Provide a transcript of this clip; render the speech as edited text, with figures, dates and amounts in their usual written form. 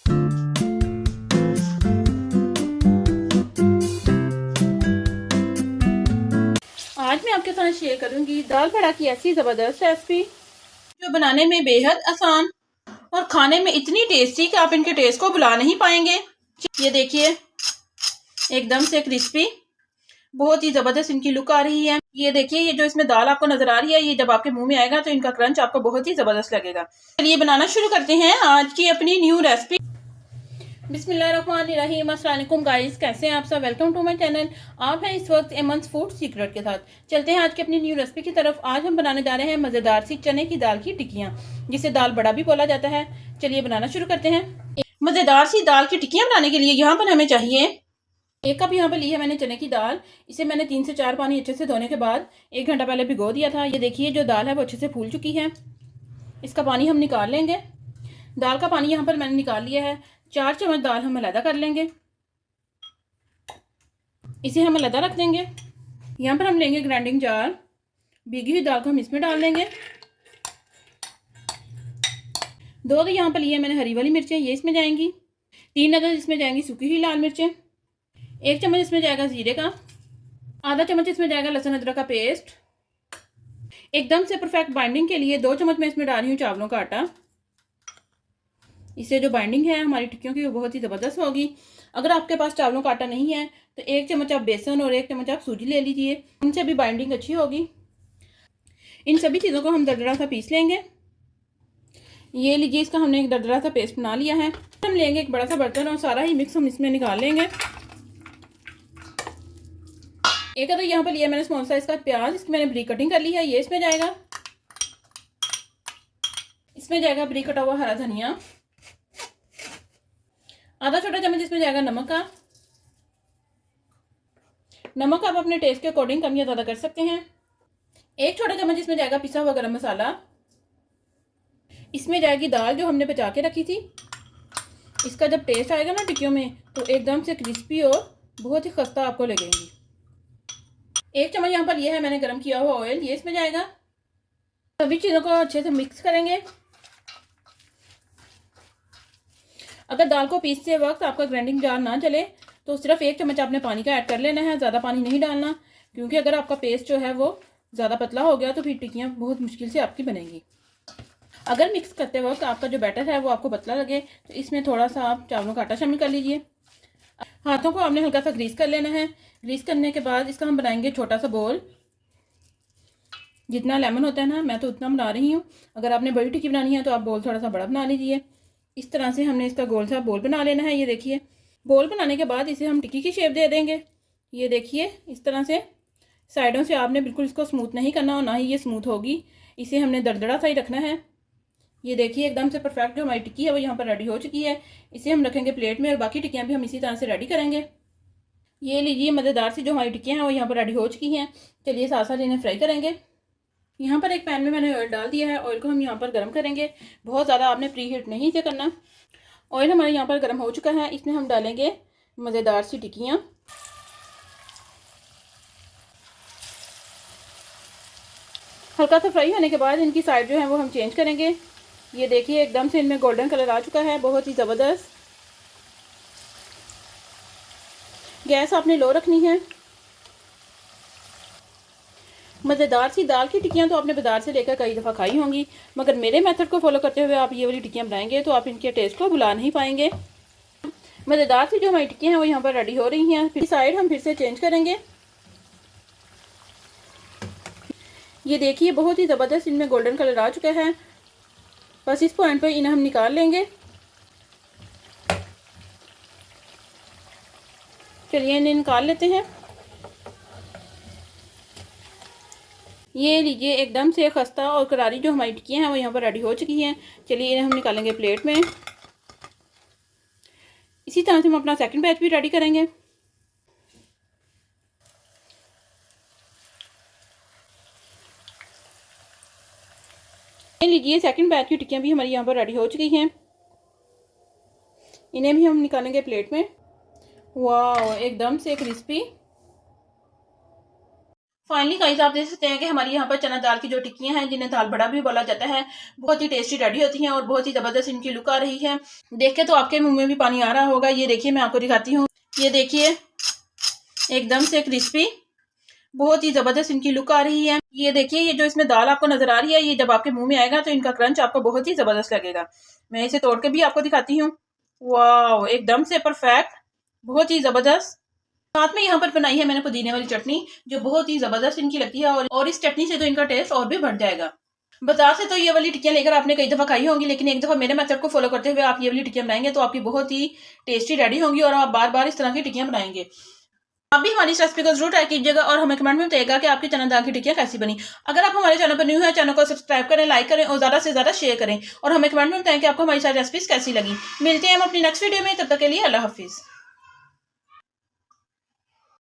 आज मैं आपके साथ शेयर करूंगी दाल बड़ा की ऐसी ज़बरदस्त रेसिपी जो बनाने में बेहद आसान और खाने में इतनी टेस्टी कि आप इनके टेस्ट को भुला नहीं पाएंगे। ये देखिए, एकदम से क्रिस्पी, बहुत ही ज़बरदस्त इनकी लुक आ रही है। ये देखिए, ये जो इसमें दाल आपको नजर आ रही है, ये जब आपके मुंह में आएगा तो इनका क्रंच आपको बहुत ही ज़बरदस्त लगेगा। चलिए बनाना शुरू करते हैं आज की अपनी न्यू रेसिपी। बिस्मिल्लाहिर्रहमानिर्रहीम। अस्सलाम वालेकुम गाइस, कैसे हैं आप सब। Welcome to my channel. आप हैं इस वक्त एमन्स फूड सीक्रेट के साथ। चलते हैं आज की अपनी न्यू रेसिपी की तरफ। आज हम बनाने जा रहे हैं मज़ेदार सी चने की दाल की टिक्कियाँ, जिसे दाल बड़ा भी बोला जाता है। चलिए बनाना शुरू करते हैं। मज़ेदार सी दाल की टिक्कियाँ बनाने के लिए यहाँ पर हमें चाहिए 1 कप यहाँ पर ली है मैंने चने की दाल। इसे मैंने 3 से 4 पानी अच्छे से धोने के बाद 1 घंटा पहले भिगो दिया था। ये देखिए, जो दाल है वो अच्छे से फूल चुकी है। इसका पानी हम निकाल लेंगे। दाल का पानी यहाँ पर मैंने निकाल लिया है। 4 चम्मच दाल हम अलग कर लेंगे, इसे हम अलग रख देंगे। यहाँ पर हम लेंगे ग्राइंडिंग जार, भीगी हुई दाल को हम इसमें डाल देंगे। 2 यहाँ पर लिए मैंने हरी वाली मिर्चें, ये इसमें जाएंगी। 3 अदद इसमें जाएंगी सूखी हुई लाल मिर्चें। 1 चम्मच इसमें जाएगा जीरे का। आधा चम्मच इसमें जाएगा लहसुन अदरक का पेस्ट। एकदम से परफेक्ट बाइंडिंग के लिए 2 चम्मच मैं इसमें डाल रही हूँ चावलों का आटा। इससे जो बाइंडिंग है हमारी टिक्कियों की वो बहुत ही ज़बरदस्त होगी। अगर आपके पास चावलों का आटा नहीं है तो 1 चम्मच आप बेसन और 1 चम्मच आप सूजी ले लीजिए, इनसे भी बाइंडिंग अच्छी होगी। इन सभी चीज़ों को हम दरदरा सा पीस लेंगे। ये लीजिए, इसका हमने एक दरदरा सा पेस्ट बना लिया है। हम लेंगे एक बड़ा सा बर्तन और सारा ही मिक्स हम इसमें निकाल लेंगे। एक अदर यहाँ पर लिया मैंने स्मॉल साइज का प्याज, इसकी मैंने ब्रीक कटिंग कर ली है, ये इसमें जाएगा। इसमें जाएगा ब्रीक कटा हुआ हरा धनिया। आधा छोटा चम्मच इसमें जाएगा नमक का। नमक आप अपने टेस्ट के अकॉर्डिंग कम या ज़्यादा कर सकते हैं। 1 छोटा चम्मच इसमें जाएगा पिसा हुआ गरम मसाला। इसमें जाएगी दाल जो हमने बचा के रखी थी। इसका जब टेस्ट आएगा ना टिक्कियों में तो एकदम से क्रिस्पी और बहुत ही खस्ता आपको लगेंगी। 1 चम्मच यहाँ पर यह है मैंने गरम किया हुआ ऑयल, ये इसमें जाएगा। सभी चीज़ों को अच्छे से मिक्स करेंगे। अगर दाल को पीसते वक्त आपका ग्राइंडिंग जार ना चले तो सिर्फ 1 चम्मच आपने पानी का ऐड कर लेना है, ज़्यादा पानी नहीं डालना, क्योंकि अगर आपका पेस्ट जो है वो ज़्यादा पतला हो गया तो फिर टिक्कियाँ बहुत मुश्किल से आपकी बनेंगी। अगर मिक्स करते वक्त आपका जो बैटर है वो आपको पतला लगे तो इसमें थोड़ा सा आप चावलों का आटा शामिल कर लीजिए। हाथों को आपने हल्का सा ग्रीस कर लेना है। ग्रीस करने के बाद इसका हम बनाएंगे छोटा सा बोल। जितना लेमन होता है ना, मैं तो उतना बना रही हूँ। अगर आपने बड़ी टिक्की बनानी है तो आप बोल थोड़ा सा बड़ा बना लीजिए। इस तरह से हमने इसका गोल सा बोल बना लेना है। ये देखिए, बोल बनाने के बाद इसे हम टिक्की की शेप दे देंगे। ये देखिए, इस तरह से साइडों से आपने बिल्कुल इसको स्मूथ नहीं करना और ना ही ये स्मूथ होगी। इसे हमने दरदरा सा ही रखना है। ये देखिए, एकदम से परफेक्ट जो हमारी टिक्की है वो यहाँ पर रेडी हो चुकी है। इसे हम रखेंगे प्लेट में और बाकी टिक्कियाँ भी हम इसी तरह से रेडी करेंगे। ये लीजिए, मज़ेदार सी जो हमारी टिक्कियाँ हैं वो यहाँ पर रेडी हो चुकी हैं। चलिए साथ साथ इन्हें फ्राई करेंगे। यहाँ पर एक पैन में मैंने ऑयल डाल दिया है। ऑयल को हम यहाँ पर गर्म करेंगे। बहुत ज़्यादा आपने प्री हीट नहीं से करना। ऑयल हमारे यहाँ पर गर्म हो चुका है। इसमें हम डालेंगे मज़ेदार सी टिक्कियाँ। हल्का सा फ्राई होने के बाद इनकी साइड जो है वो हम चेंज करेंगे। ये देखिए, एकदम से इनमें गोल्डन कलर आ चुका है, बहुत ही ज़बरदस्त। गैस आपने लो रखनी है। मज़ेदार सी दाल की टिक्कियाँ तो आपने बाजार से लेकर कई दफ़ा खाई होंगी, मगर मेरे मेथड को फॉलो करते हुए आप ये वाली टिक्कियाँ बनाएंगे तो आप इनके टेस्ट को भुला नहीं पाएंगे। मज़ेदार सी जो हमारी टिक्कियाँ हैं वो यहाँ पर रेडी हो रही हैं। फिर साइड हम फिर से चेंज करेंगे। ये देखिए, बहुत ही ज़बरदस्त इनमें गोल्डन कलर आ चुका है। बस इस पॉइंट पर इन्हें हम निकाल लेंगे। चलिए इन्हें निकाल लेते हैं। ये लीजिए, एकदम से खस्ता और करारी जो हमारी टिक्कियाँ हैं वो यहाँ पर रेडी हो चुकी हैं। चलिए इन्हें हम निकालेंगे प्लेट में। इसी तरह से हम अपना सेकंड बैच भी रेडी करेंगे। ये लीजिए, सेकंड बैच की टिक्कियाँ भी हमारी यहाँ पर रेडी हो चुकी हैं। इन्हें भी हम निकालेंगे प्लेट में। वाह, एकदम से क्रिस्पी। फाइनली गाइस आप देख सकते हैं कि हमारी यहाँ पर चना दाल की जो टिक्कियां हैं, जिन्हें दाल बड़ा भी बोला जाता है, बहुत ही टेस्टी रेडी होती हैं और बहुत ही ज़बरदस्त इनकी लुक आ रही है। देख के तो आपके मुंह में भी पानी आ रहा होगा। ये देखिए मैं आपको दिखाती हूँ, ये देखिए एकदम से क्रिस्पी, बहुत ही ज़बरदस्त इनकी लुक आ रही है। ये देखिए ये जो इसमें दाल आपको नज़र आ रही है, ये जब आपके मुंह में आएगा तो इनका क्रंच आपको बहुत ही ज़बरदस्त लगेगा। मैं इसे तोड़ के भी आपको दिखाती हूँ। वाह, एकदम से परफेक्ट, बहुत ही ज़बरदस्त। साथ में यहाँ पर बनाई है मैंने पुदीने वाली चटनी, जो बहुत ही ज़बरदस्त इनकी लगती है और इस चटनी से तो इनका टेस्ट और भी बढ़ जाएगा। बाजार से तो ये वाली टिक्कियाँ लेकर आपने कई दफ़ा खाई होंगी, लेकिन एक दफ़ा मेरे मेथड को फॉलो करते हुए आप ये वाली टिक्कियाँ बनाएंगे तो आपकी बहुत ही टेस्टी रेडी होंगी और आप बार बार इस तरह की टिक्कियाँ बनाएंगे। आप भी हमारी इस रेसिपी को जरूर ट्राई कीजिएगा और हमें कमेंट में बताइएगा कि आपकी चना दाल की टिक्कियाँ कैसी बनी। अगर आप हमारे चैनल पर न्यू है, चैनल को सब्सक्राइब करें, लाइक करें और ज़्यादा से ज़्यादा शेयर करें और हमें कमेंट में बताएं कि आपको हमारी सारी रेसिपीज कैसी लगी। मिलते हैं हम अपनी नेक्स्ट वीडियो में, तब तक के लिए अल्लाह हाफिज़।